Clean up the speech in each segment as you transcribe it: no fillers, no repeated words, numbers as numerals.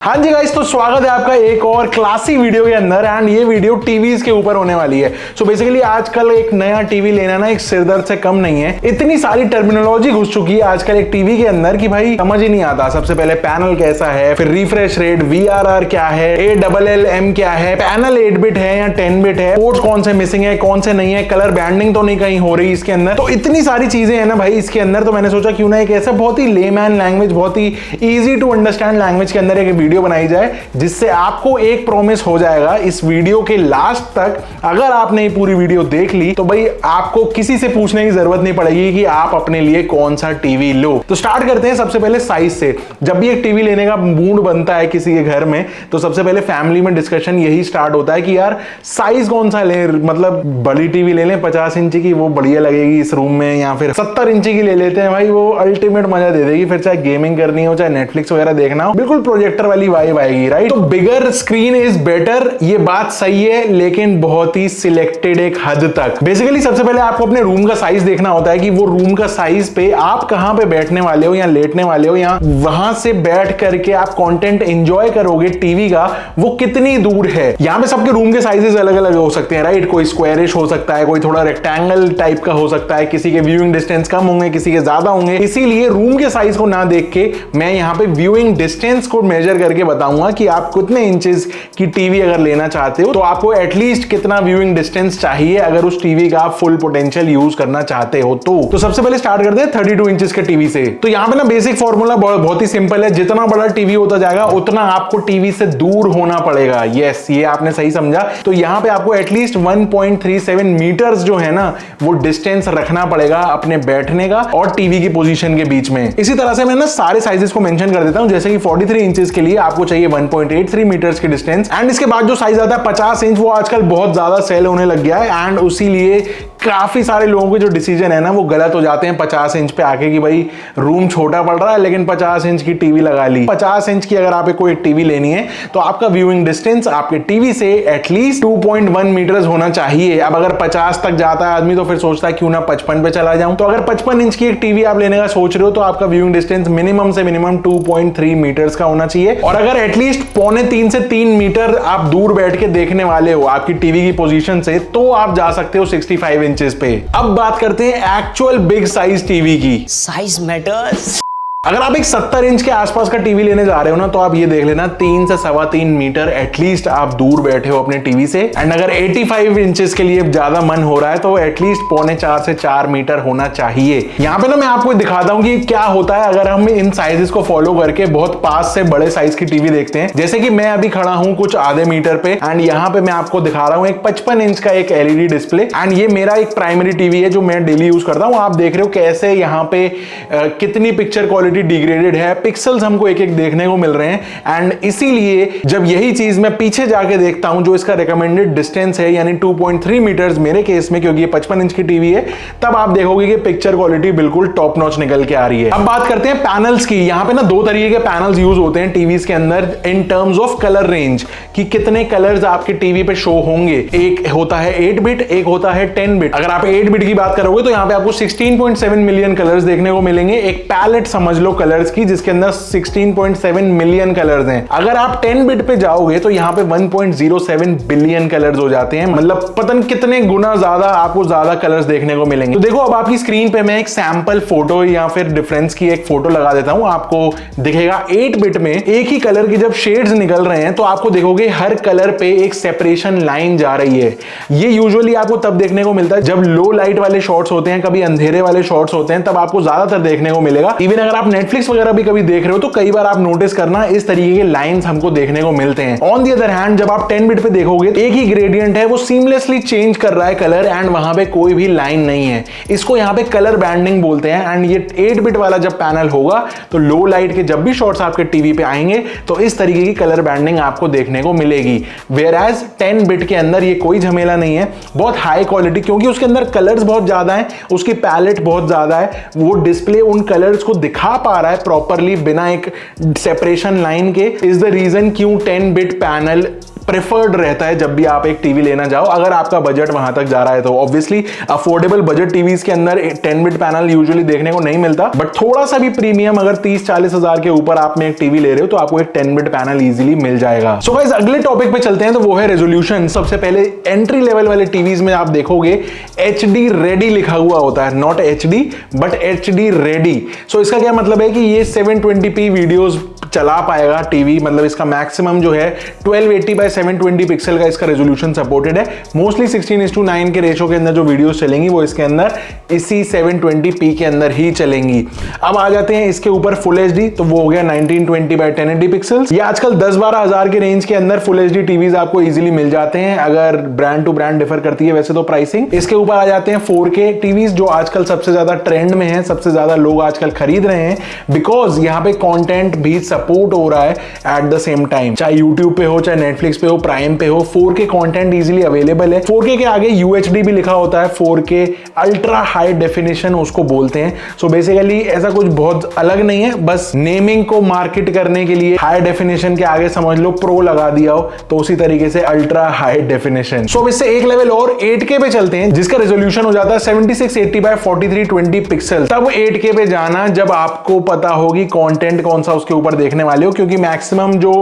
हाँ जी गाइस, तो स्वागत है आपका एक और क्लासी वीडियो के अंदर। एंड ये वीडियो टीवीज के ऊपर होने वाली है। सो बेसिकली आजकल एक नया टीवी लेना ना एक सिरदर्द से कम नहीं है। इतनी सारी टर्मिनोलॉजी घुस चुकी है आजकल एक टीवी के अंदर कि भाई समझ ही नहीं आता। सबसे पहले पैनल कैसा है, फिर रिफ्रेश रेट, VRR क्या है, ALLM क्या है, पैनल 8 बिट है या 10 बिट है, पोर्ट्स कौन से मिसिंग है, कौन से नहीं है, कलर बैंडिंग तो नहीं कहीं हो रही इसके अंदर। तो इतनी सारी चीजें है ना भाई इसके अंदर। तो मैंने सोचा क्यों ना एक ऐसा बहुत ही लेमैन लैंग्वेज, बहुत ही इजी टू अंडरस्टैंड लैंग्वेज के अंदर एक वीडियो बनाई जाए, जिससे आपको एक प्रॉमिस हो जाएगा इस वीडियो के लास्ट तक। अगर आपने पूरी वीडियो देख ली तो भाई आपको किसी से पूछने की जरूरत नहीं पड़ेगी कि आप अपने लिए कौन सा टीवी लो। तो स्टार्ट करते हैं सबसे पहले साइज से। जब भी एक टीवी लेने का मूड बनता है किसी के घर में, तो सबसे पहले फैमिली में डिस्कशन यही स्टार्ट होता है कि यार साइज कौन सा ले, मतलब बड़ी टीवी ले लें 50 इंची की, वो बढ़िया लगेगी इस रूम में, या फिर 70 इंची की ले लेते हैं भाई, वो अल्टीमेट मजा दे देगी। फिर चाहे गेमिंग करनी हो, चाहे नेटफ्लिक्स वगैरह देखना हो, बिल्कुल प्रोजेक्टर वाली वाइब आएगी, राइट। तो बिगर स्क्रीन इज बेटर, ये बात सही है, लेकिन बहुत ही सिलेक्टेड एक हद तक। बेसिकली सबसे पहले आपको अपने रूम का साइज देखना होता है कि वो रूम का साइज पे आप कहां पे बैठने वाले हो या लेटने वाले हो, या वहां से बैठ करके आप कंटेंट एंजॉय करोगे टीवी का, वो कितनी दूर है। यहां पे सबके रूम के साइजेस अलग अलग हो सकते हैं, राइट। कोई स्क्वायरिश हो सकता है, कोई थोड़ा रेक्टेंगल टाइप का हो सकता है, किसी के व्यूइंग डिस्टेंस कम होंगे, किसी के ज्यादा होंगे। इसीलिए रूम के साइज को ना देख के मैं यहां पे व्यूइंग डिस्टेंस को मेजर करके बताऊंगा कि आप कितने इंचेस की टीवी अगर लेना चाहते हो तो आपको एटलीस्ट कितना व्यूइंग डिस्टेंस चाहिए अगर उस टीवी का आप फुल पोटेंशियल यूज करना चाहते हो। तो सबसे पहले स्टार्ट करते हैं 32 इंचेस के टीवी से। तो यहां पे ना बेसिक फॉर्मूला बहुत ही सिंपल है। जितना बड़ा टीवी होता जाएगा उतना आपको टीवी से दूर होना पड़ेगा। यस, ये आपने सही समझा। तो यहां पे आपको एटलीस्ट 1.37 मीटर्स जो है ना वो डिस्टेंस रखना पड़ेगा अपने बैठने का और टीवी की पोजीशन के बीच में। इसी तरह से मैं ना सारे साइजेस को मेंशन कर देता हूं। जैसे कि 43 इंचेस के लिए आपको चाहिए 1.83 मीटर्स की डिस्टेंस। एंड इसके बाद जो साइज आता है 50 इंच, वो आजकल बहुत ज्यादा सेल होने लग गया है। एंड उसी लिए काफी सारे लोगों के जो डिसीजन है ना वो गलत हो जाते हैं 50 इंच पे आके कि भाई रूम छोटा पड़ रहा है लेकिन 50 इंच की टीवी लगा ली। 50 इंच की अगर आप कोई टीवी लेनी है तो आपका व्यूइंग डिस्टेंस आपके टीवी से एटलीस्ट 2.1 मीटर्स होना चाहिए। अब अगर 50 तक जाता है आदमी तो फिर सोचता है क्यों ना 55 पे चला जाऊं। तो अगर 55 इंच की एक टीवी आप लेने का सोच रहे हो तो आपका व्यूइंग डिस्टेंस मिनिमम से मिनिमम 2.3 मीटर्स का होना चाहिए। और अगर एटलीस्ट 2.25 से 3 मीटर आप दूर बैठ के देखने वाले हो आपकी टीवी की पोजीशन से, तो आप जा सकते हो 65 इंचेस पे। अब बात करते हैं एक्चुअल बिग साइज टीवी की। Size matters. अगर आप एक 70 इंच के आसपास का टीवी लेने जा रहे हो ना तो आप ये देख लेना 3 से 3.25 मीटर एटलीस्ट आप दूर बैठे हो अपने टीवी से। एंड अगर 85 इंचेस के लिए ज्यादा मन हो रहा है तो एटलीस्ट 3.25 से 4 मीटर होना चाहिए। यहाँ पे ना मैं आपको दिखाता हूँ कि क्या होता है अगर हम इन साइजेस को फॉलो करके बहुत पास से बड़े साइज की टीवी देखते हैं। जैसे कि मैं अभी खड़ा हूँ कुछ आधे मीटर पे, एंड यहाँ पे मैं आपको दिखा रहा हूँ एक 55 इंच का एक LED डिस्प्ले। एंड ये मेरा एक प्राइमरी टीवी है जो मैं डेली यूज करता हूँ। आप देख रहे हो कैसे यहाँ पे कितनी पिक्चर क्वालिटी डिग्रेडेड है, पिक्सल्स हमको एक एक देखने को मिल रहे हैं। एंड इसीलिए जब यही चीज मैं पीछे जाके देखता हूं जो इसका रिकमेंडेड डिस्टेंस है यानी 2.3 मीटर्स मेरे केस में, क्योंकि ये 55 इंच की टीवी है, तब आप देखोगे कि पिक्चर क्वालिटी बिल्कुल टॉप नॉच निकल के आ रही है। अब बात करते हैं पैनल्स की। यहां पे ना 2 तरीके के पैनल्स यूज होते हैं टीवीज के अंदर in terms of colour range, कि कितने कलर्स आपके टीवी पे शो होंगे। एक होता है 8 बिट, एक होता है 10 बिट। अगर आप 8 बिट की बात करोगे तो यहां पे आपको 16.7 मिलियन कलर्स देखने को मिलेंगे। एक पैलेट समझ लो कलर्स की, जिसके अंदर 16.7 मिलियन कलर्स हैं। अगर आप 10 बिट पे जाओगे तो यहां पे 1.07 बिलियन कलर्स हो जाते हैं। मतलब पता नहीं कितने गुना ज्यादा आपको ज्यादा कलर्स देखने को मिलेंगे। तो देखो अब आपकी स्क्रीन पे मैं एक सैंपल फोटो या फिर डिफरेंस की एक फोटो लगा देता हूं। आपको दिखेगा 8 बिट में एक ही कलर की जब शेड्स निकल रहे हैं तो आपको देखोगे हर कलर पे एक सेपरेशन लाइन जा रही है। ये यूजुअली आपको तब देखने को मिलता है जब लो लाइट वाले शॉट्स होते हैं, कभी अंधेरे वाले शॉट्स होते हैं, तब आपको ज्यादातर देखने को मिलेगा। इवन अगर आप नेटफ्लिक्स वगैरह भी कभी देख रहे हो तो कई बार आप नोटिस करना इस तरीके के लाइंस हमको देखने को मिलते हैं। ऑन दी अदर हैंड जब आप 10 बिट पे देखोगे एक ही ग्रेडियंट है, वो सीमलेसली चेंज कर रहा है कलर, एंड वहां पे कोई भी लाइन नहीं है। इसको यहां पे कलर बैंडिंग बोलते हैं। एंड ये 8 बिट वाला जब पैनल होगा तो लो लाइट के जब भी शॉट्स आपके टीवी पे आएंगे तो इस तरीके की कलर बैंडिंग आपको देखने को मिलेगी। वेयर एज 10 बिट के अंदर ये कोई झमेला नहीं है, बहुत हाई क्वालिटी, क्योंकि उसके अंदर कलर्स बहुत ज्यादा है, उसकी पैलेट बहुत ज्यादा है, वो डिस्प्ले उन कलर्स को दिखा पा रहा है प्रॉपरली बिना एक सेपरेशन लाइन के। इज द रीजन क्यों 10 बिट पैनल प्रेफर्ड रहता है जब भी आप एक टीवी लेना जाओ, अगर आपका बजट वहां तक जा रहा है तो। ऑब्वियसली अफोर्डेबल बजट टीवीज के अंदर 10 बिट पैनल यूजुअली देखने को नहीं मिलता, बट थोड़ा सा भी प्रीमियम अगर 30-40 हजार के ऊपर आप में एक टीवी ले रहे हो तो आपको एक 10 बिट पैनल इजीली मिल जाएगा। सो गाइस अगले टॉपिक पे चलते हैं, तो वो है रेजोल्यूशन। सबसे पहले एंट्री लेवल वाले टीवीज में आप देखोगे HD रेडी लिखा हुआ होता है, not HD but HD ready. So इसका क्या मतलब है कि ये 720p वीडियोस चला पाएगा टीवी, मतलब इसका मैक्सिमम जो है 1280 बाय 720 पिक्सल का इसका रेजोल्यूशन सपोर्टेड है। मोस्टली 16:9 के रेशो के अंदर जो वीडियोस चलेंगी वो इसके अंदर इसी 720p के अंदर ही चलेंगी। अब आ जाते हैं इसके ऊपर फुल HD, तो वो हो गया 1920 बाय 1080 पिक्सल्स। ये आजकल 10-12 हजार के रेंज के अंदर फुल HD टीवीज आपको इजीली मिल जाते हैं, अगर ब्रांड टू ब्रांड डिफर करती है वैसे तो प्राइसिंग। इसके ऊपर आ जाते हैं 4K टीवीज, जो आजकल सबसे ज्यादा ट्रेंड में है, सबसे ज्यादा लोग आजकल खरीद रहे हैं, बिकॉज यहाँ पे कंटेंट भी सपोर्ट हो रहा है एट द सेम टाइम। चाहे यूट्यूब पे हो, चाहे नेटफ्लिक्स पे हो, प्राइम पे हो, 4K कंटेंट इजीली अवेलेबल है। 4K के आगे UHD भी लिखा होता है, 4K अल्ट्रा हाई डेफिनेशन उसको बोलते हैं। सो बेसिकली ऐसा कुछ बहुत अलग नहीं है, बस नेमिंग को मार्केट करने के लिए हाई डेफिनेशन के आगे समझ लो प्रो लगा दिया हो, तो उसी तरीके से अल्ट्रा हाई डेफिनेशन। सो इससे एक लेवल और 8K पे चलते हैं, जिसका रेजोल्यूशन हो जाता है 7680 बाय 4320 पिक्सल। तब 8K पे जाना जब आपको पता होगी कंटेंट कौन सा उसके ऊपर देखने वाले हो, क्योंकि मैक्सिमम जो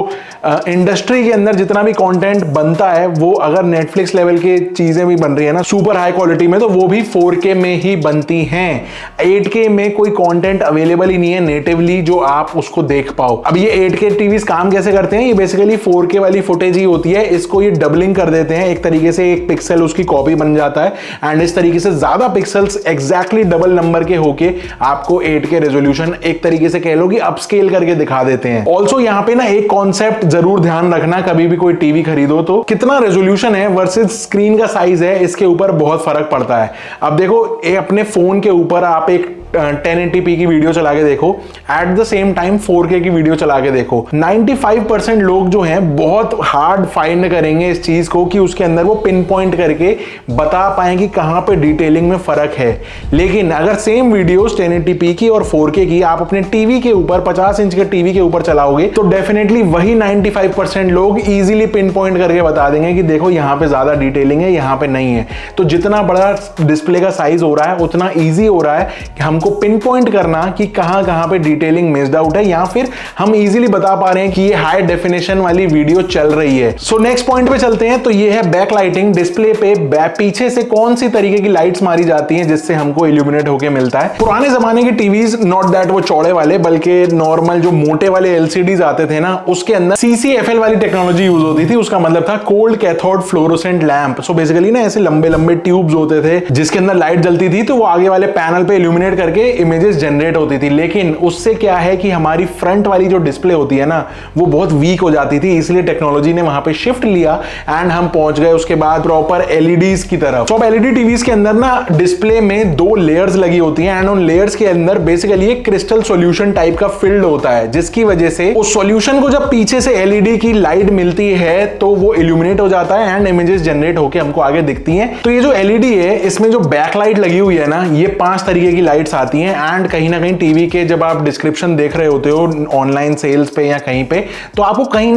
इंडस्ट्री के अंदर जितना भी कंटेंट बनता है वो अगर नेटफ्लिक्स लेवल के चीजें भी बन रही है ना सुपर हाई क्वालिटी में, तो वो भी 4K में ही बनती हैं। 8K में कोई कंटेंट अवेलेबल ही नहीं है नेटिवली जो आप उसको देख पाओ। अब ये 8K टीवीज काम कैसे करते हैं, ये बेसिकली 4K वाली फुटेज ही होती है, इसको ये डबलिंग कर देते हैं, एक तरीके से एक पिक्सल उसकी कॉपी बन जाता है, एंड इस तरीके से ज्यादा पिक्सल्स एग्जैक्टली डबल नंबर के होके आपको 8K रेजोल्यूशन एक तरीके से कह लो कि अपस्केल करके दिखा देते हैं। ऑल्सो यहाँ पे ना एक कॉन्सेप्ट जरूर ध्यान रखना, कभी भी कोई टीवी खरीदो तो कितना रेजोल्यूशन है वर्सेस स्क्रीन का साइज है, इसके ऊपर बहुत फर्क पड़ता है। अब देखो अपने फोन के ऊपर आप एक 1080p की वीडियो चला के देखो, at the same time 4K की वीडियो चला के देखो, 95% लोग जो हैं बहुत हार्ड फाइंड करेंगे इस चीज को कि उसके अंदर वो पिन पॉइंट करके बता पाए कि कहां पे डिटेलिंग में फर्क है। लेकिन अगर सेम वीडियोस 1080p की और 4K की आप अपने टीवी के ऊपर 50 इंच के टीवी के ऊपर चलाओगे तो डेफिनेटली वही 95% लोग इजीली पिन पॉइंट करके बता देंगे कि देखो यहां पे ज्यादा डिटेलिंग है, यहां पे नहीं है। तो जितना बड़ा डिस्प्ले का साइज हो रहा है उतना ईजी हो रहा है कि हमको पिन पॉइंट करना कि कहां पे डिटेलिंग मिस्ड आउट है, या फिर हम इजीली बता पा रहे हैं कि ये हाई डेफिनेशन वाली वीडियो चल रही है। सो नेक्स्ट पॉइंट पे चलते हैं, तो ये है बैक लाइटिंग। डिस्प्ले पे पीछे से कौन सी तरीके की लाइट्स मारी जाती हैं जिससे हमको इल्यूमिनेट होके मिलता है। पुराने जमाने की टीवीज, नॉट दैट वो चौड़े वाले, बल्कि नॉर्मल जो मोटे वाले LCDs आते थे ना, उसके अंदर CCFL वाली टेक्नोलॉजी यूज होती थी। उसका मतलब था cold cathode fluorescent lamp. So basically ना ऐसे लंबे लंबे ट्यूब्स होते थे जिसके अंदर लाइट जलती थी, तो वो आगे वाले पैनल पे इल्यूमिनेट करके इमेजेस जनरेट होती थी। लेकिन उससे क्या है कि हमारी फ्रंट वाली जो डिस्प्ले होती है ना वो बहुत वीक हो जाती थी, इसलिए टेक्नोलॉजी ने वहां पे शिफ्ट लिया एंड हम पहुंच गए उसके बाद प्रॉपर LEDs की तरफ। तो LED टीवीज के अंदर ना डिस्प्ले में 2 लेयर्स लगी होती हैं, एंड उन लेयर्स के अंदर बेसिकली एक क्रिस्टल सॉल्यूशन टाइप का फिल्ड होता है, जिसकी वजह से उस सॉल्यूशन को जब पीछे से LED की लाइट मिलती है तो वो इल्यूमिनेट हो जाता है एंड इमेजेस जनरेट होकर हमको आगे दिखती हैं। तो ये जो LED है इसमें जो बैकलाइट लगी हुई है ना, ये 5 तरीके की लाइट्स आती हैं, एंड कहीं ना कहीं टीवी के जब आप डिस्क्रिप्शन देख रहे होते हो ऑनलाइन सेल्स पे या कहीं पे, तो आपको कहीं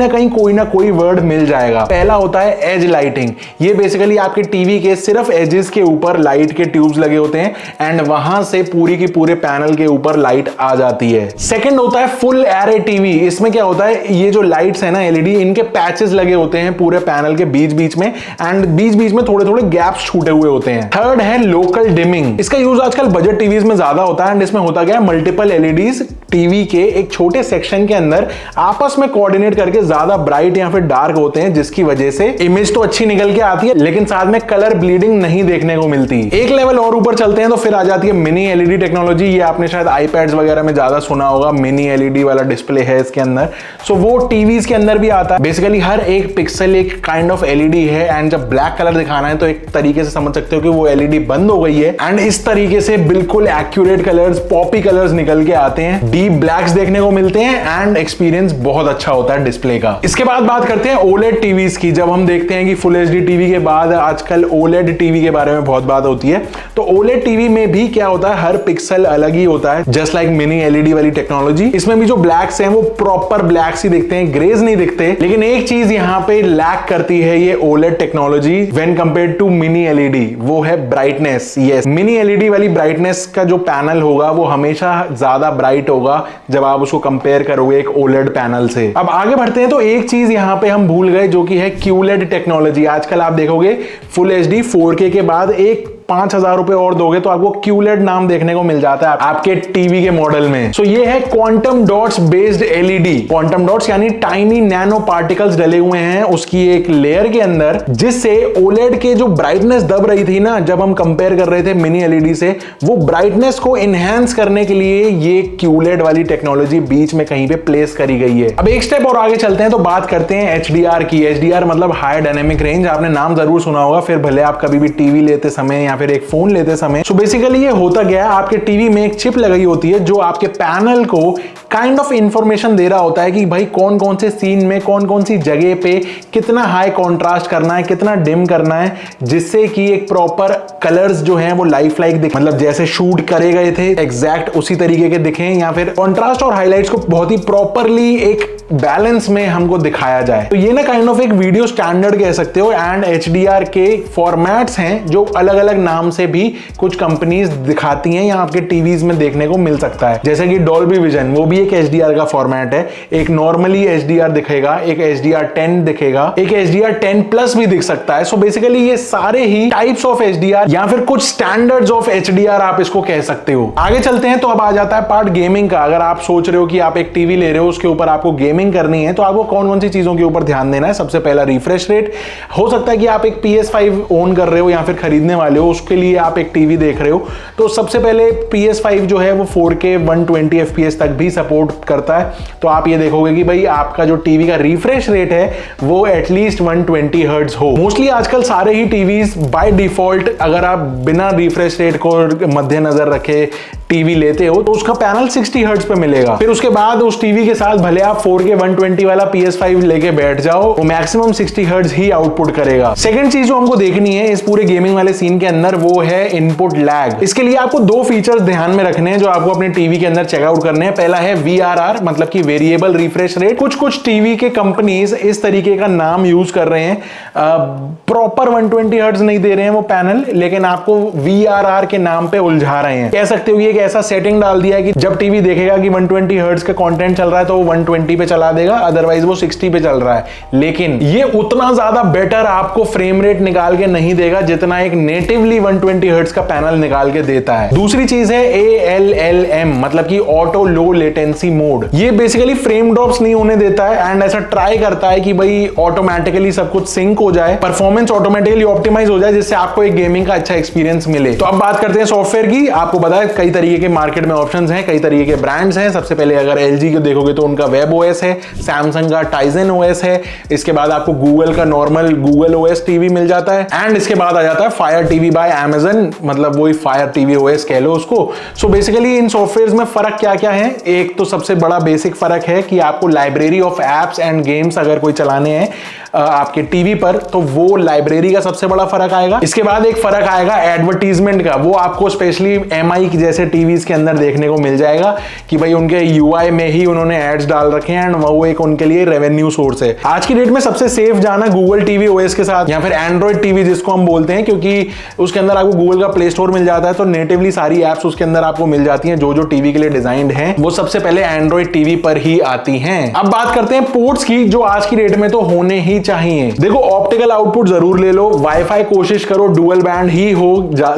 ना कोई वर्ड मिल जाएगा। पहला होता है एज लाइटिंग। ये बेसिकली आपके टीवी के सिर्फ एजेस के ऊपर लाइट के ट्यूब्स लगे होते हैं एंड वहां से पूरी की पूरे पैनल के ऊपर लाइट आ जाती है। सेकंड होता है फुल एरे टीवी। इसमें क्या होता है, ये जो लाइट्स है ना LED, इनके पैचेस लगे होते हैं पूरे पैनल के बीच बीच में, एंड बीच बीच में थोड़े थोड़े गैप्स छूटे हुए होते हैं। थर्ड है लोकल डिमिंग। इसका यूज आजकल बजट टीवीज में ज्यादा होता है, एंड इसमें होता क्या है, मल्टीपल LEDs टीवी के एक छोटे सेक्शन के अंदर आपस में कोऑर्डिनेट करके ज्यादा ब्राइट या फिर डार्क होते हैं, जिसकी वजह से इमेज तो अच्छी निकल के आती है लेकिन साथ में कलर ब्लीडिंग नहीं देखने को मिलती। एक लेवल और ऊपर चलते हैं तो फिर आ जाती है मिनी LED टेक्नोलॉजी। ये आपने शायद iPads वगैरह में ज्यादा सुना होगा, मिनी LED वाला डिस्प्ले है इसके अंदर। सो वो टीवीज के अंदर भी आता है। बेसिकली हर एक पिक्सल एक काइंड ऑफ LED है, एंड जब ब्लैक कलर दिखाना है तो एक तरीके से समझ सकते हो कि वो LED बंद हो गई है, एंड इस तरीके से बिल्कुल accurate accurate colours, Poppy colours निकल के आते हैं, डीप ब्लैक्स देखने को मिलते हैं एंड एक्सपीरियंस बहुत अच्छा होता है डिस्प्ले का। इसके बाद बात करते हैं ओलेड टीवीज की। जब हम देखते हैं कि फुल एचडी टीवी के बाद आजकल ओलेड टीवी के बारे में बहुत बात होती है, तो ओलेड टीवी में भी क्या होता है, हर पिक्सल अलग ही होता है, जस्ट लाइक मिनी एलईडी वाली टेक्नोलॉजी। इसमें भी जो ब्लैक्स हैं वो प्रॉपर ब्लैक्स ही दिखते हैं, ग्रेज नहीं दिखते। लेकिन एक चीज यहाँ पे लैक करती है ये OLED technology when compared to mini LED, वो है ब्राइटनेस। यस, मिनी एलईडी वाली ब्राइटनेस का जो पैनल होगा वो हमेशा ज्यादा ब्राइट होगा जब आप उसको कंपेयर करोगे एक ओलेड पैनल से। अब आगे बढ़ते हैं तो एक चीज यहां पे हम भूल गए जो कि है क्यूलेड टेक्नोलॉजी। आजकल आप देखोगे फुल एचडी 4K के बाद एक 5,000 रुपए और दोगे तो आपको क्यूलेड नाम देखने को मिल जाता है आपके टीवी के मॉडल में। सो ये है quantum dots based LED. Quantum dots यानी टाइनी नैनो पार्टिकल्स डले हुए हैं उसकी एक लेयर के अंदर, जिससे ओलेड के जो ब्राइटनेस दब रही थी ना जब हम कंपेयर कर रहे थे मिनी एलईडी से, वो ब्राइटनेस को इनहेंस करने के लिए ये क्यूलेड वाली टेक्नोलॉजी बीच में कहीं पे प्लेस करी गई है। अब एक स्टेप और आगे चलते हैं तो बात करते हैं एचडीआर की। एचडीआर मतलब हाई डायनेमिक रेंज, आपने नाम जरूर सुना होगा, फिर भले आप कभी भी टीवी लेते समय या फिर एक फोन लेते समय। सो बेसिकली ये होता गया, आपके टीवी में एक चिप लगाई होती है जो आपके पैनल को काइंड ऑफ इंफॉर्मेशन दे रहा होता है कि भाई कौन कौन से सीन में कौन कौन सी जगह पे कितना हाई कॉन्ट्रास्ट करना है, कितना डिम करना है, जिससे कि एक प्रॉपर कलर्स जो हैं वो लाइफ लाइक दिखे, मतलब जैसे शूट करे गए थे एग्जैक्ट उसी तरीके के दिखें, या फिर कॉन्ट्रास्ट और हाईलाइट्स को बहुत ही प्रॉपरली एक बैलेंस में हमको दिखाया जाए। तो ये ना काइंड ऑफ एक वीडियो स्टैंडर्ड कह सकते हो। एंड एचडीआर के फॉर्मेट्स हैं जो अलग अलग नाम से भी कुछ कंपनीज दिखाती हैं या आपके टीवीज में देखने को मिल सकता है, जैसे कि डॉल्बी विजन, वो भी एक एचडीआर का फॉर्मेट है। एक नॉर्मली एचडीआर दिखेगा, एक एचडीआर 10 दिखेगा, एक एचडीआर 10 प्लस भी दिख सकता है। सो बेसिकली ये सारे ही टाइप्स ऑफ एचडीआर या फिर कुछ स्टैंडर्ड्स ऑफ एचडीआर आप इसको कह सकते हो। आगे चलते हैं तो अब आ जाता है पार्ट गेमिंग का। अगर आप सोच रहे हो कि आप एक टीवी ले रहे हो उसके ऊपर आपको गेमिंग करनी है तो आपको कौन कौन सी चीजों के ऊपर ध्यान देना है। सबसे पहला रिफ्रेश रेट। हो सकता है कि आप एक PS5 ओन कर रहे हो या फिर खरीदने वाले हो, उसके लिए आप एक टीवी देख रहे हो, तो सबसे पहले PS5 जो है वो 4K 120 FPS तक भी सपोर्ट करता है। तो आप ये देखोगे कि भाई आपका जो टीवी का रिफ्रेश रेट है वो एटलीस्ट 120 हर्ट्ज हो। मोस्टली आजकल सारे ही टीवीज बाय डिफॉल्ट, अगर आप बिना रिफ्रेश रेट को मद्देनजर रखे टीवी लेते हो तो उसका पैनल 60 हर्ट्ज पे मिलेगा। फिर उसके बाद उस टीवी के साथ भले आप 4K 120 वाला PS5 लेके बैठ जाओ, वो मैक्सिमम 60 हर्ट्ज ही आउटपुट करेगा। सेकंड चीज जो हमको देखनी है इस पूरे गेमिंग वाले सीन के अंदर वो है इनपुट लैग। इसके लिए आपको दो फीचर्स ध्यान में रखने हैं जो आपको अपने टीवी के अंदर चेकआउट करने हैं। पहला है VRR, मतलब कि वेरिएबल रिफ्रेश रेट। कुछ टीवी के कंपनीज इस तरीके का नाम यूज कर रहे हैं, प्रॉपर 120 हर्ट्ज नहीं दे रहे हैं वो पैनल, लेकिन आपको VRR के नाम पे उलझा रहे हैं। कह सकते हो ये ऐसा सेटिंग डाल दिया है कि जब टीवी देखेगा कि 120 हर्ट्ज का कंटेंट चल रहा है तो वो 120 पे चला देगा, अदरवाइज वो 60 पे चल रहा है। लेकिन ये उतना ज्यादा बेटर आपको फ्रेम रेट निकाल के नहीं देगा जितना एक नेटिवली 120 हर्ट्ज का पैनल निकाल के देता है। दूसरी चीज है ALLM, मतलब कि ऑटो लो लेटेंसी मोड। ये बेसिकली फ्रेम ड्रॉप्स नहीं होने देता है एंड ऐसा ट्राई करता है कि भाई ऑटोमेटिकली सब कुछ सिंक हो जाए, परफॉर्मेंस ऑटोमेटिकली ऑप्टिमाइज हो जाए, जिससे आपको एक गेमिंग का अच्छा एक्सपीरियंस मिले। तो अब बात करते हैं सॉफ्टवेयर की। आपको पता है कई तरीके के मार्केट में ऑप्शंस हैं, कई तरीके के ब्रांड्स हैं। सबसे पहले अगर LG को देखोगे तो उनका वेब OS है, सैमसंग का टाइजन OS है, इसके बाद आपको गूगल का नॉर्मल गूगल OS टीवी मिल जाता है, एंड इसके बाद आ जाता है फायर टीवी बाय अमेजन, मतलब वही फायर टीवी OS कह लो उसको। सो बेसिकली इन सॉफ्टवेयर्स में फर्क क्या क्या है? एक तो सबसे बड़ा बेसिक फर्क है कि आपको library of apps and games अगर कोई चलाने हैं आपके टीवी पर तो वो लाइब्रेरी का सबसे बड़ा फर्क आएगा। इसके बाद एक फर्क आएगा एडवर्टीजमेंट का, वो आपको स्पेशली MI जैसे टीवीज के अंदर देखने को मिल जाएगा कि भाई उनके UI में ही उन्होंने एड्स डाल रखे हैं एंड वो एक उनके लिए रेवेन्यू सोर्स है। आज की डेट में सबसे सेफ जाना गूगल टीवी OS के साथ या फिर एंड्रॉइड टीवी जिसको हम बोलते हैं, क्योंकि उसके अंदर आपको गूगल का प्ले स्टोर मिल जाता है, तो नेटिवली सारी एप्स उसके अंदर आपको मिल जाती हैं जो टीवी के लिए डिजाइंड है, वो सबसे पहले एंड्रॉइड टीवी पर ही आती हैं। अब बात करते हैं पोर्ट्स की, जो आज की डेट में तो होने ही चाहिए। देखो ऑप्टिकल आउटपुट जरूर ले लो, वाईफाई कोशिश करो डुअल बैंड ही हो।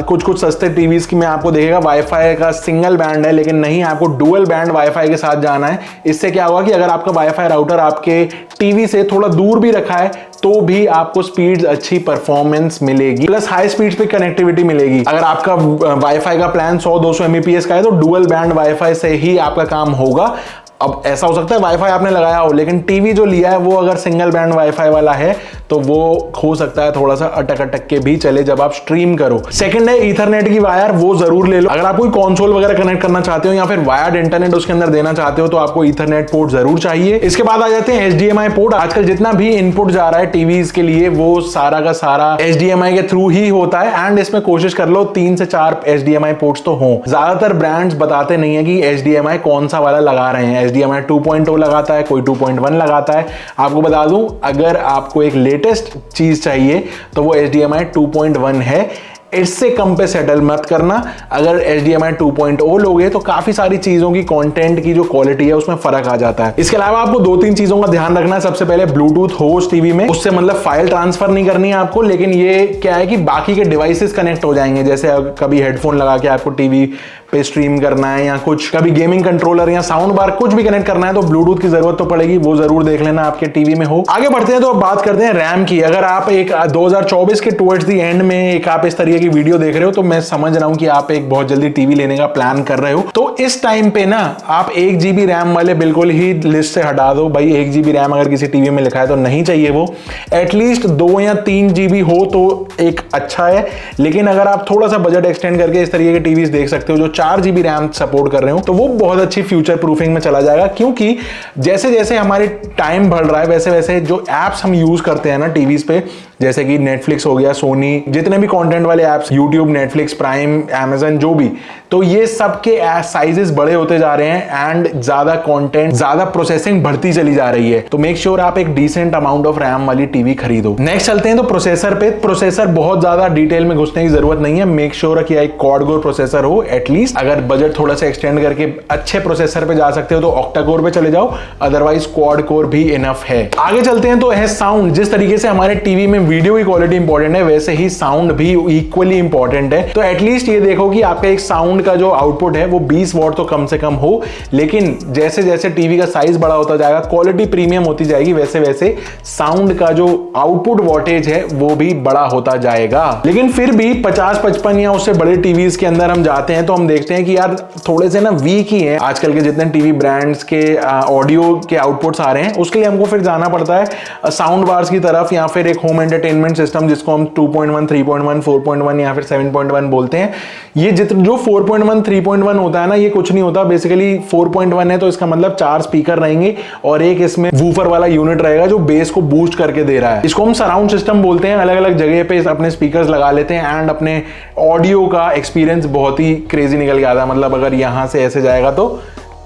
कुछ सस्ते टीवीज की में आपको देखेगा वाईफाई का सिंगल बैंड है, लेकिन नहीं, आपको डुअल बैंड वाईफाई के साथ जाना है। इससे क्या होगा कि अगर आपका वाईफाई राउटर आपके टीवी से थोड़ा दूर भी रखा है तो भी आपको स्पीड अच्छी परफॉर्मेंस मिलेगी, प्लस हाई स्पीड पे कनेक्टिविटी मिलेगी। अगर आपका वाईफाई का प्लान 100-200 Mbps का है तो डुअल बैंड वाईफाई से ही आपका काम होगा। अब ऐसा हो सकता है वाईफाई आपने लगाया हो लेकिन टीवी जो लिया है वो अगर सिंगल बैंड वाईफाई वाला है तो तो वो हो सकता है थोड़ा सा अटक अटक के भी चले जब आप स्ट्रीम करो। सेकंड है ईथरनेट की वायर, वो जरूर ले लो। अगर आप कोई कंसोल वगैरह कनेक्ट करना चाहते हो या फिर वायर्ड इंटरनेट उसके अंदर देना चाहते हो तो आपको ईथरनेट पोर्ट जरूर चाहिए। इसके बाद आ जाते हैं HDMI पोर्ट। आजकल जितना भी इनपुट जा रहा है टीवीज के लिए वो सारा का सारा HDMI के थ्रू ही होता है, एंड इसमें कोशिश कर लो 3 से 4 HDMI पोर्ट्स तो हों। ज्यादातर ब्रांड्स बताते नहीं है कि HDMI कौन सा वाला लगा रहे हैं। HDMI 2.0 लगाता है, कोई 2.1 लगाता है। आपको बता दूं, अगर आपको एक लेटेस्ट चीज चाहिए तो वो HDMI 2.1 है, इससे कम पे सेटल मत करना। अगर HDMI 2.0 लोगे तो काफी सारी चीजों की कंटेंट की जो क्वालिटी है उसमें फर्क आ जाता है। इसके अलावा आपको 2-3 चीजों का ध्यान रखना है। सबसे पहले ब्लूटूथ हो उस टीवी में, उससे मतलब फाइल ट्रांसफर नहीं करनी है आपको, लेकिन ये क्या है कि बाकी के डिवाइसेस कनेक्ट हो जाएंगे। जैसे कभी हेडफोन लगा के आपको टीवी पे स्ट्रीम करना है या कुछ, कभी गेमिंग कंट्रोलर या साउंड बार कुछ भी कनेक्ट करना है तो ब्लूटूथ की जरूरत तो पड़ेगी, वो जरूर देख लेना आपके टीवी में हो। आगे बढ़ते हैं तो अब बात करते हैं रैम की। अगर आप एक 2024 के टुवर्ड्स दी एंड में एक आप इस तरीके की वीडियो देख रहे हो तो मैं समझ रहा हूं कि आप एक बहुत जल्दी टीवी लेने का प्लान कर रहे हो। तो इस टाइम पे ना आप 1 GB रैम वाले बिल्कुल ही लिस्ट से हटा दो। भाई 1 GB रैम अगर किसी टीवी में लिखा है तो नहीं चाहिए वो, एटलीस्ट 2 या 3 GB हो तो एक अच्छा है। लेकिन अगर आप थोड़ा सा बजट एक्सटेंड करके इस तरीके के टीवीज देख सकते हो जो 4 GB रैम सपोर्ट कर रहे हो तो वो बहुत अच्छी फ्यूचर प्रूफिंग में चला जाएगा। क्योंकि जैसे जैसे हमारे टाइम बढ़ रहा है वैसे वैसे जो एप्स हम यूज करते हैं ना टीवीज पे, जैसे कि नेटफ्लिक्स हो गया, सोनी, जितने भी कंटेंट वाले apps, YouTube, Netflix, prime, Amazon, जो भी, तो ये सब के साइजेस बड़े होते जा रहे हैं एंड ज्यादा कंटेंट, ज्यादा प्रोसेसिंग बढ़ती चली जा रही है। तो मेक श्योर आप एक डिसेंट अमाउंट ऑफ रैम वाली टीवी खरीदो। नेक्स्ट चलते हैं तो प्रोसेसर पे। प्रोसेसर बहुत ज्यादा डिटेल में घुसने की जरूरत नहीं है। मेक श्योर कि एक क्वाड कोर प्रोसेसर हो एटलीस्ट। अगर बजट थोड़ा सा एक्सटेंड करके अच्छे प्रोसेसर पे जा सकते हो तो ऑक्टा कोर पे चले जाओ, अदरवाइज क्वाड कोर भी इनफ है। आगे चलते हैं तो है साउंड। जिस तरीके से हमारे टीवी में वीडियो की क्वालिटी इंपॉर्टेंट है वैसे ही साउंड भी इक्वली इंपॉर्टेंट है। तो एटलीस्ट ये देखो कि आपका एक साउंड का जो आउटपुट है वो 20 वॉट तो कम से कम हो। लेकिन जैसे जैसे टीवी का साइज बड़ा होता जाएगा, क्वालिटी प्रीमियम होती जाएगी, वैसे वैसे साउंड का जो आउटपुट वॉटेज है वो भी बड़ा होता जाएगा। लेकिन फिर भी 50-55 या उससे बड़े टीवीज के अंदर हम जाते हैं तो हम देखते हैं कि यार थोड़े से ना वीक ही हैं आजकल के जितने टीवी ब्रांड्स के ऑडियो के आउटपुट्स आ रहे हैं। उसके लिए हमको फिर जाना पड़ता है साउंड बार्स की तरफ या फिर एक होम एंटरटेनमेंट सिस्टम जिसको हम 2.1, 3.1, 4.1 या फिर 7.1 बोलते हैं। ये जो 4.1, 3.1 होता है ना, ये कुछ नहीं होता। बेसिकली 4.1 है तो इसका मतलब 4 स्पीकर रहेंगे और एक इसमें वूफर वाला यूनिट रहेगा जो बेस को बूस्ट करके दे रहा है। इसको हम सराउंड सिस्टम बोलते हैं। अलग अलग जगह पे अपने स्पीकर्स लगा लेते हैं एंड अपने ऑडियो का एक्सपीरियंस बहुत ही क्रेजी निकल के आता है। मतलब अगर यहां से ऐसे जाएगा तो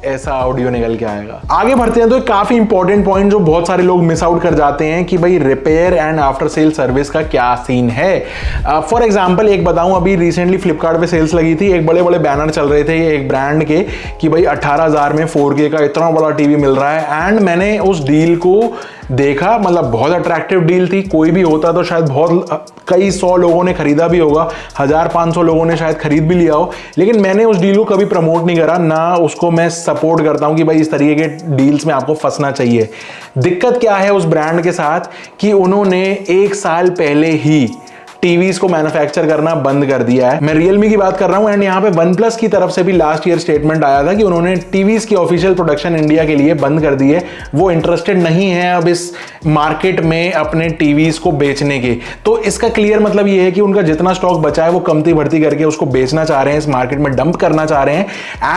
ऐसा ऑडियो निकल के आएगा। आगे बढ़ते हैं तो एक काफी इंपॉर्टेंट पॉइंट जो बहुत सारे लोग मिस आउट कर जाते हैं कि भाई repair and after sale service का क्या सीन है। फॉर एग्जांपल एक बताऊं, अभी रिसेंटली फ्लिपकार्ट पे सेल्स लगी थी, एक बड़े बड़े बैनर चल रहे थे एक ब्रांड के कि भाई 18,000 में 4K का इतना बड़ा टीवी मिल रहा है। एंड मैंने उस डील को देखा, मतलब बहुत अट्रैक्टिव डील थी। कोई भी होता तो शायद बहुत कई 100 लोगों ने खरीदा भी होगा, 1500 लोगों ने शायद खरीद भी लिया हो। लेकिन मैंने उस डील को कभी प्रमोट नहीं करा, ना उसको मैं सपोर्ट करता हूं कि भाई इस तरीके के डील्स में आपको फंसना चाहिए। दिक्कत क्या है उस ब्रांड के साथ कि उन्होंने 1 साल पहले ही टीवीज को मैन्युफैक्चर करना बंद कर दिया है। मैं रियलमी की बात कर रहा हूं एंड यहाँ पे वन प्लस की तरफ से भी लास्ट ईयर स्टेटमेंट आया था कि उन्होंने टीवीज की ऑफिशियल प्रोडक्शन इंडिया के लिए बंद कर दी है। वो इंटरेस्टेड नहीं है अब इस मार्केट में अपने टीवीज को बेचने के। तो इसका क्लियर मतलब ये है कि उनका जितना स्टॉक बचा है वो कमती भर्ती करके उसको बेचना चाह रहे हैं, इस मार्केट में डंप करना चाह रहे हैं।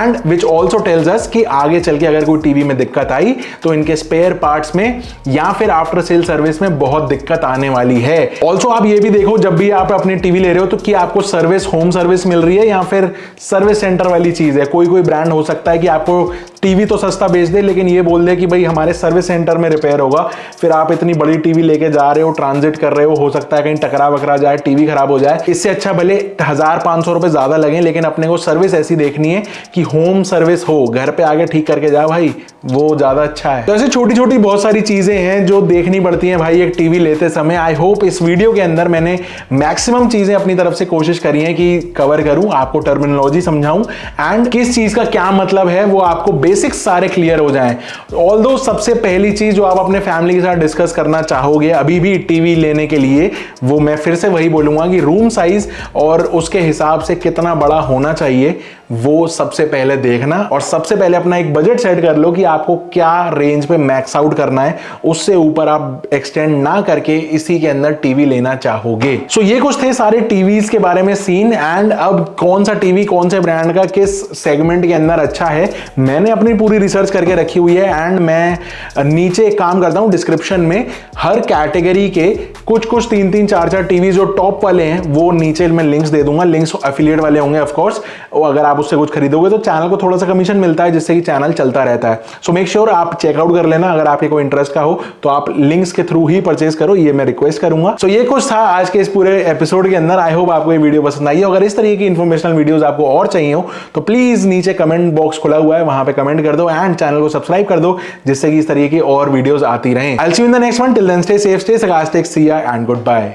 And which also tells us कि आगे चल के अगर कोई टीवी में दिक्कत आई तो इनके स्पेयर पार्ट्स में या फिर आफ्टर सेल सर्विस में बहुत दिक्कत आने वाली है। ऑल्सो आप ये भी देखो, जब भी आप अपनी टीवी ले रहे हो तो क्या आपको सर्विस, होम सर्विस मिल रही है या फिर सर्विस सेंटर वाली चीज है। कोई ब्रांड हो सकता है कि आपको टीवी तो सस्ता बेच दे लेकिन ये बोल दे कि भाई हमारे सर्विस सेंटर में रिपेयर होगा। फिर आप इतनी बड़ी टीवी लेके जा रहे हो, ट्रांजिट कर रहे हो सकता है कहीं टकरा वकरा जाए, टीवी खराब हो जाए। इससे अच्छा भले 1500 रुपए ज्यादा लगे लेकिन अपने को सर्विस ऐसी देखनी है कि होम सर्विस हो, घर पे आके ठीक करके जाओ भाई, वो ज्यादा अच्छा है। तो ऐसी छोटी छोटी बहुत सारी चीजें हैं जो देखनी पड़ती हैं भाई एक टीवी लेते समय। आई होप इस वीडियो के अंदर मैंने मैक्सिमम चीजें अपनी तरफ से कोशिश करी है कि कवर करूं, आपको टर्मिनोलॉजी समझाऊं एंड किस चीज का क्या मतलब है वो आपको बेसिक्स सारे क्लियर हो जाएं। ऑल्दो सबसे पहली चीज जो आप अपने फैमिली के साथ डिस्कस करना चाहोगे अभी भी टीवी लेने के लिए, वो मैं फिर से वही बोलूंगा कि रूम साइज और उसके हिसाब से कितना बड़ा होना चाहिए वो सबसे पहले देखना और सबसे पहले अपना एक बजट सेट कर लो कि आपको क्या रेंज पे मैक्स आउट करना है, उससे ऊपर आप एक्सटेंड ना करके इसी के अंदर टीवी लेना चाहोगे। सो ये कुछ थे सारे टीवीज के बारे में सीन। एंड अब कौन सा टीवी कौन से ब्रांड का किस सेगमेंट के अंदर अच्छा है, मैंने अपनी पूरी रिसर्च करके रखी हुई है। एंड मैं नीचे एक काम करता हूं, डिस्क्रिप्शन में हर कैटेगरी के कुछ 3 4 टीवी जो टॉप वाले हैं वो नीचे मैं लिंक्स दे दूंगा। लिंक्स एफिलिएट वाले होंगे ऑफ कोर्स, अगर आप उससे कुछ खरीदोगे तो चैनल को थोड़ा सा कमीशन मिलता है, जिससे कि चैनल चलता रहता है। सो मेक श्योर आप चेकआउट कर लेना, अगर आपके कोई इंटरेस्ट का हो तो आप लिंक्स के थ्रू ही परचेज करो, ये मैं रिक्वेस्ट करूंगा। सो ये कुछ था आज के इस पूरे एपिसोड के अंदर। आई होप आपको ये वीडियो पसंद आई हो। अगर इस तरीके की इंफॉर्मेशनल वीडियोस आपको और चाहिए हो तो प्लीज नीचे कमेंट बॉक्स खुला हुआ है, वहां पे कमेंट कर दो एंड चैनल को सब्सक्राइब कर दो, जिससे कि इस तरीके की और वीडियोस आती रहें। I will see you in the next one. Till then stay safe, stay sarcastic, see ya and good bye.